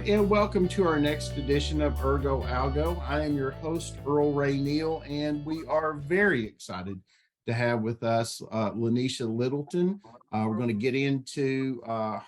and welcome to our next edition of Ergo Algo. I am your host, Earl Ray Neal, and we are very excited to have with us LaNiesha Littleton. We're going to get into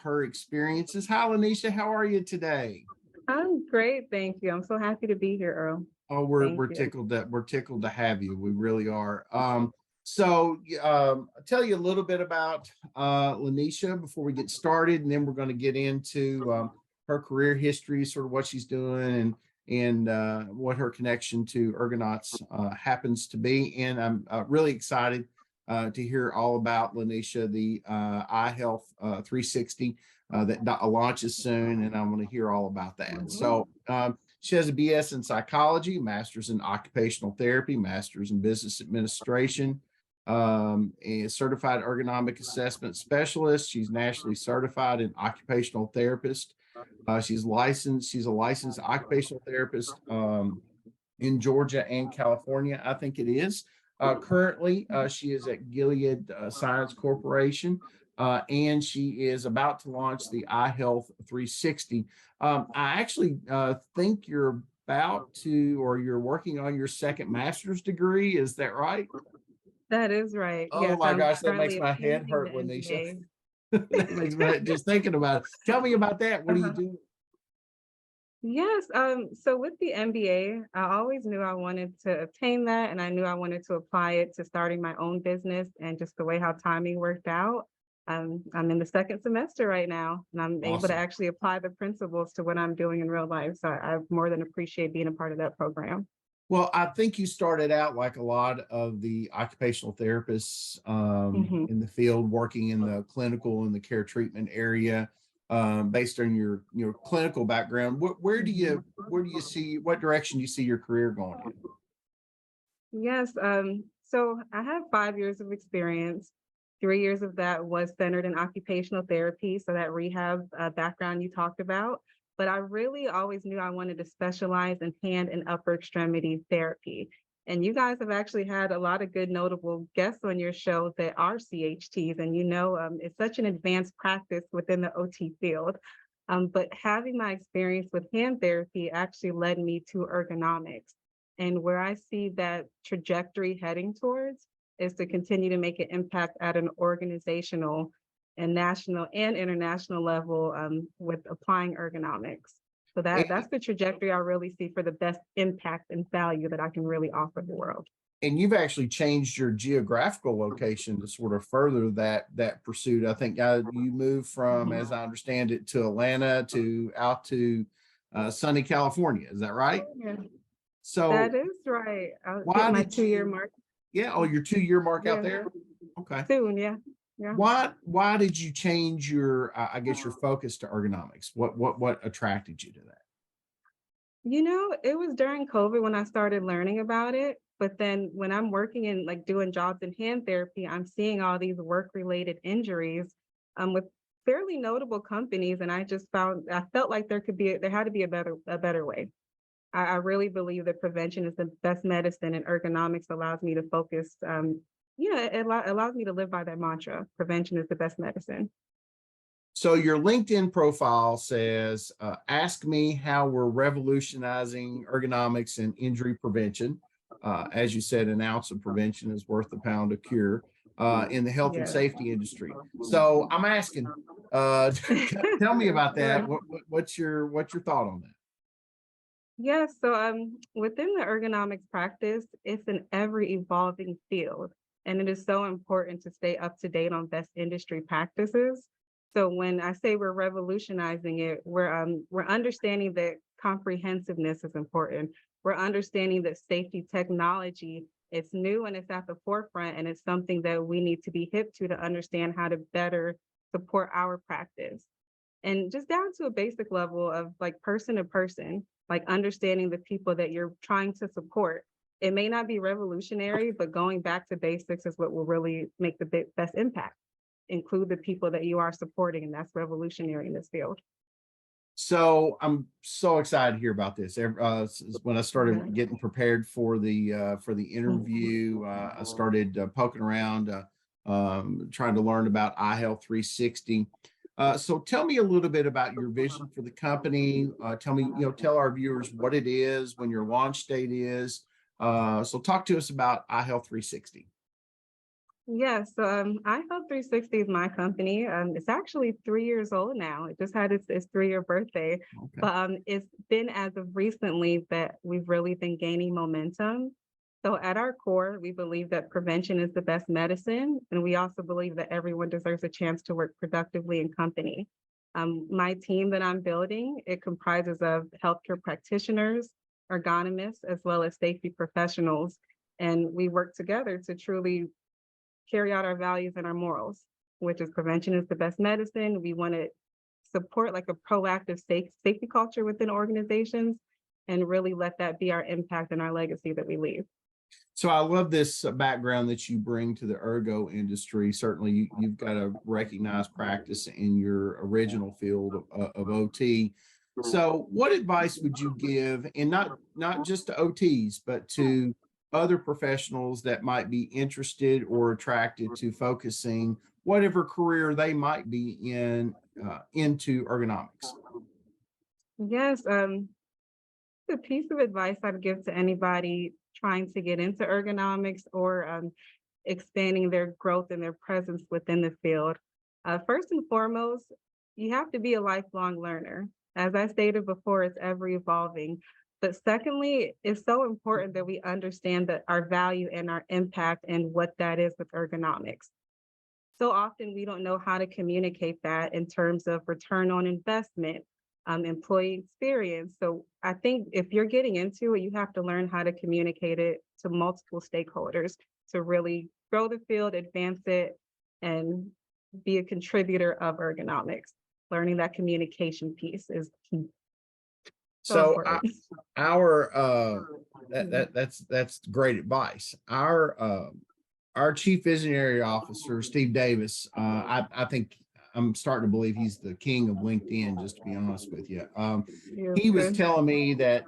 her experiences. Hi, LaNiesha. How are you today? I'm great, thank you. I'm so happy to be here, Earl. Oh, we're tickled to have you. We really are. I'll tell you a little bit about LaNiesha before we get started, and then we're going to get into her career history, sort of what she's doing, and what her connection to Ergonauts happens to be. And I'm really excited to hear all about LaNiesha, the iHealth 360 that launches soon, and I'm going to hear all about that. So she has a BS in psychology, master's in occupational therapy, master's in business administration, a certified ergonomic assessment specialist. She's nationally certified in occupational therapist. She's a licensed occupational therapist in Georgia and California, I think it is. Currently, she is at Gilead Science Corporation, and she is about to launch the iHealth 360. I actually think you're about to, or you're working on your second master's degree. Is that right? That is right. Oh Yes, my I'm gosh, that makes currently my head attending hurt, the LaNiesha. MBA. That makes my just thinking about it. Tell me about that. What are you Uh-huh. doing? Yes, so with the MBA, I always knew I wanted to obtain that, and I knew I wanted to apply it to starting my own business, and just the way how timing worked out. I'm in the second semester right now, and I'm able to Awesome. actually apply the principles to what I'm doing in real life. So I more than appreciate being a part of that program. Well, I think you started out like a lot of the occupational therapists Mhm. in the field, working in the clinical and the care treatment area, based on your clinical background. Where do you see, what direction do you see your career going in? Yes, so I have 5 years of experience. 3 years of that was centered in occupational therapy, so that rehab background you talked about. But I really always knew I wanted to specialize in hand and upper extremity therapy. And you guys have actually had a lot of good notable guests on your show that are CHTs, and it's such an advanced practice within the OT field. But having my experience with hand therapy actually led me to ergonomics. And where I see that trajectory heading towards is to continue to make an impact at an organizational and national and international level with applying ergonomics. So that's the trajectory I really see for the best impact and value that I can really offer the world. And you've actually changed your geographical location to sort of further that pursuit. I think you moved from, Mhm. as I understand it, to Atlanta to out to sunny California. Is that right? Yeah, So that is right. I'll hit why my did 2 year you? mark. Yeah. Oh, your 2 year mark out Yeah, there. Okay. soon. Yeah, yeah. Why did you change your I guess your focus to ergonomics? What attracted you to that? It was during COVID when I started learning about it. But then when I'm working and like doing jobs in hand therapy, I'm seeing all these work-related injuries with fairly notable companies. And I felt like there had to be a better way. I really believe that prevention is the best medicine, and ergonomics allows me to focus. Allows me to live by that mantra. Prevention is the best medicine. So your LinkedIn profile says, ask me how we're revolutionizing ergonomics and injury prevention. As you said, an ounce of prevention is worth a pound of cure in the health and Yeah. safety industry. So I'm asking, tell me about that. Right. What's your thought on that? Yes, so within the ergonomics practice, it's an ever evolving field, and it is so important to stay up to date on best industry practices. So when I say we're revolutionizing it, we're understanding that comprehensiveness is important. We're understanding that safety technology it's new and it's at the forefront, and it's something that we need to be hip to understand how to better support our practice. And just down to a basic level of like person to person, like understanding the people that you're trying to support. It may not be revolutionary, but going back to basics is what will really make the best impact. Include the people that you are supporting, and that's revolutionary in this field. So I'm so excited to hear about this. When I started Yeah. getting prepared for the Mhm. interview, I started poking around, trying to learn about iHealth 360. So tell me a little bit about your vision for the company. Tell me, tell our viewers what it is, when your launch date is. So talk to us about iHealth 360. Yes, so iHealth 360 is my company. It's actually 3 years old now. It just had its 3-year birthday, Okay. but it's been as of recently that we've really been gaining momentum. So at our core, we believe that prevention is the best medicine, and we also believe that everyone deserves a chance to work productively in company. My team that I'm building, it comprises of healthcare practitioners, ergonomists, as well as safety professionals, and we work together to truly carry out our values and our morals, which is prevention is the best medicine. We want to support like a proactive safety culture within organizations and really let that be our impact and our legacy that we leave. So I love this background that you bring to the ergo industry. Certainly, you've got a recognized practice in your original field of OT. So, what advice would you give, and not just to OTs, but to other professionals that might be interested or attracted to focusing whatever career they might be in into ergonomics? Yes, the piece of advice I'd give to anybody trying to get into ergonomics or expanding their growth and their presence within the field. First and foremost, you have to be a lifelong learner. As I stated before, it's ever evolving. But secondly, it's so important that we understand that our value and our impact and what that is with ergonomics. So often we don't know how to communicate that in terms of return on investment, employee experience. So I think if you're getting into it, you have to learn how to communicate it to multiple stakeholders to really grow the field, advance it, and be a contributor of ergonomics. Learning that communication piece is key. So So important. our that's great advice. Our chief visionary officer, Steve Davis, I think I'm starting to believe he's the king of LinkedIn, just to be honest with you. Yes, He was good. telling me that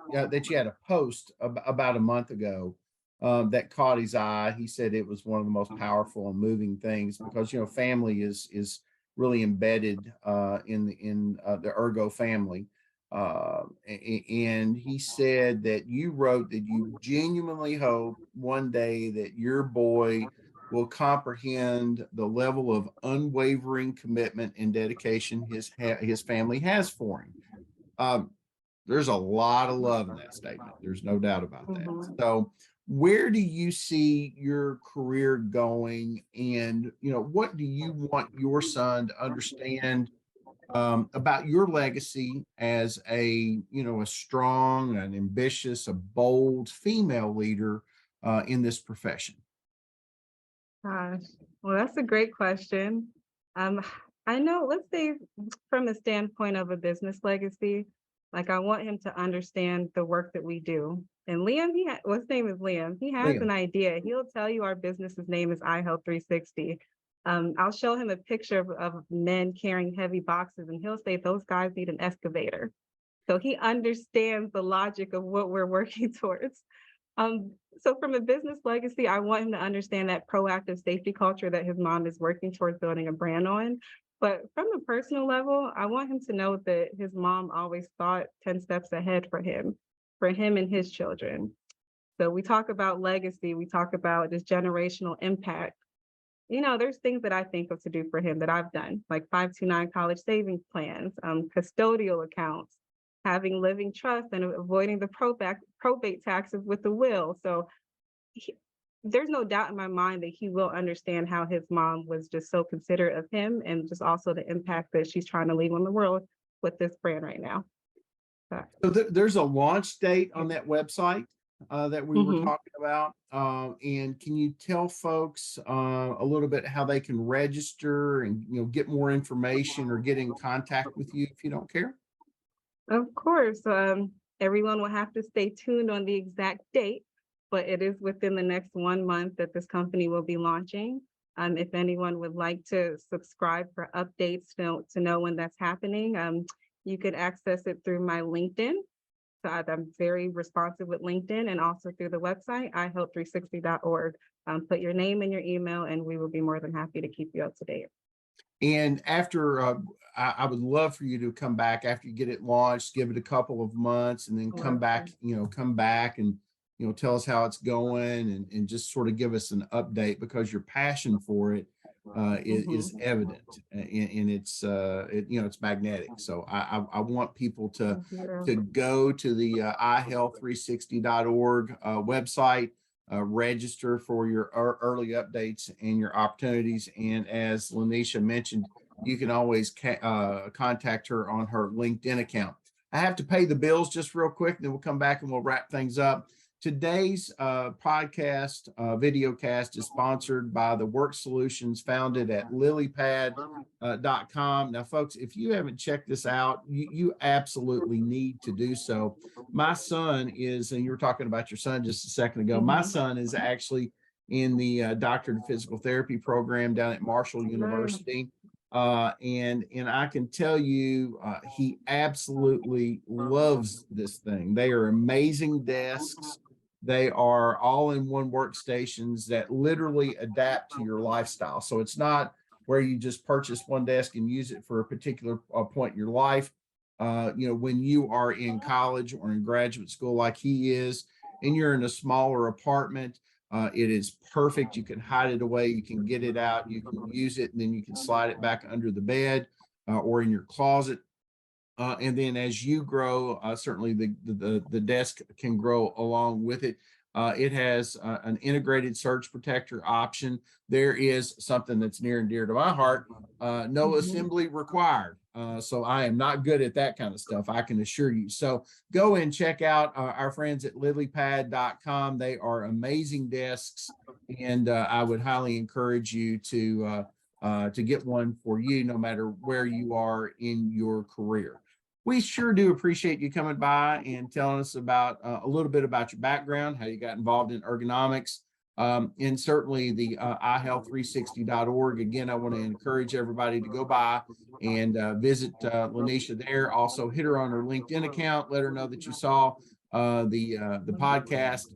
you had a post about a month ago that caught his eye. He said it was one of the most powerful and moving things because family is really embedded in the ergo family. And he said that you wrote that you genuinely hope one day that your boy will comprehend the level of unwavering commitment and dedication his family has for him. Um, there's a lot of love in that statement. There's no doubt about that. Mhm. So, where do you see your career going, and what do you want your son to understand about your legacy as a strong and ambitious, a bold female leader in this profession? Gosh, well, that's a great question. Um, I know, let's say from the standpoint of a business legacy, like I want him to understand the work that we do. And Liam, his name is Liam. He has Liam. an idea. He'll tell you our business's name is iHealth 360. I'll show him a picture of men carrying heavy boxes, and he'll say those guys need an excavator. So he understands the logic of what we're working towards. So from a business legacy, I want him to understand that proactive safety culture that his mom is working towards building a brand on. But from a personal level, I want him to know that his mom always thought 10 steps ahead for him and his children. So we talk about legacy, we talk about this generational impact. There's things that I think of to do for him that I've done, like 529 college savings plans, custodial accounts, having living trust and avoiding the probate taxes with the will. So there's no doubt in my mind that he will understand how his mom was just so considerate of him and just also the impact that she's trying to leave on the world with this brand right now. So there's a launch date on that website that we were Mhm. talking about. And can you tell folks a little bit how they can register and get more information or get in contact with you if you don't care? Of course, everyone will have to stay tuned on the exact date, but it is within the next 1 month that this company will be launching. If anyone would like to subscribe for updates to know when that's happening, you could access it through my LinkedIn. So I'm very responsive with LinkedIn and also through the website, iHealth360.org. Put your name and your email, and we will be more than happy to keep you up to date. And after, I would love for you to come back after you get it launched, give it a couple of months, and then come back, come back and, tell us how it's going, and just sort of give us an update, because your passion for it is evident, and it's, it's magnetic. So I want people to go to the ihealth360.org website, register for your early updates and your opportunities. And as LaNiesha mentioned, you can always contact her on her LinkedIn account. I have to pay the bills just real quick, and then we'll come back and we'll wrap things up. Today's podcast, video cast, is sponsored by the Work Solutions, founded at lilypad.com. Now, folks, if you haven't checked this out, you absolutely need to do so. My son is, and you were talking about your son just a second ago, my son is actually in the Doctorate of Physical Therapy program down at Marshall University. And I can tell you, he absolutely loves this thing. They are amazing desks. They are all-in-one workstations that literally adapt to your lifestyle. So it's not where you just purchase one desk and use it for a particular point in your life. When you are in college or in graduate school like he is, and you're in a smaller apartment, it is perfect. You can hide it away, you can get it out, you can use it, and then you can slide it back under the bed or in your closet. And then as you grow, certainly the desk can grow along with it. It has an integrated surge protector option. There is something that's near and dear to my heart, no assembly required. So I am not good at that kind of stuff, I can assure you. So go and check out our friends at lilypad.com. They are amazing desks, and I would highly encourage you to get one for you, no matter where you are in your career. We sure do appreciate you coming by and telling us about a little bit about your background, how you got involved in ergonomics, and certainly the ihealth360.org. Again, I want to encourage everybody to go by and visit LaNiesha there. Also, hit her on her LinkedIn account. Let her know that you saw the podcast.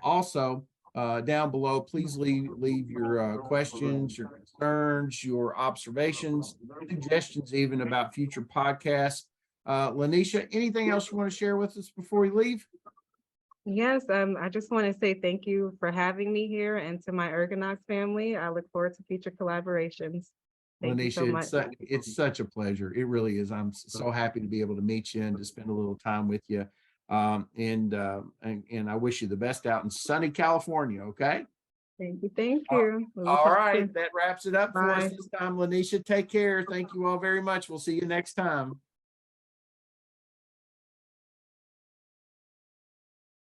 Also, down below, please leave your questions, your concerns, your observations, suggestions even about future podcasts. LaNiesha, anything else you want to share with us before we leave? Yes, I just want to say thank you for having me here, and to my Ergonauts family. I look forward to future collaborations. Thank you so much. LaNiesha, it's such a pleasure. It really is. I'm so happy to be able to meet you and to spend a little time with you. And I wish you the best out in sunny California. Okay. Thank you. Thank you. All right. That wraps it up for us Bye. this time, LaNiesha. Take care. Thank you all very much. We'll see you next time.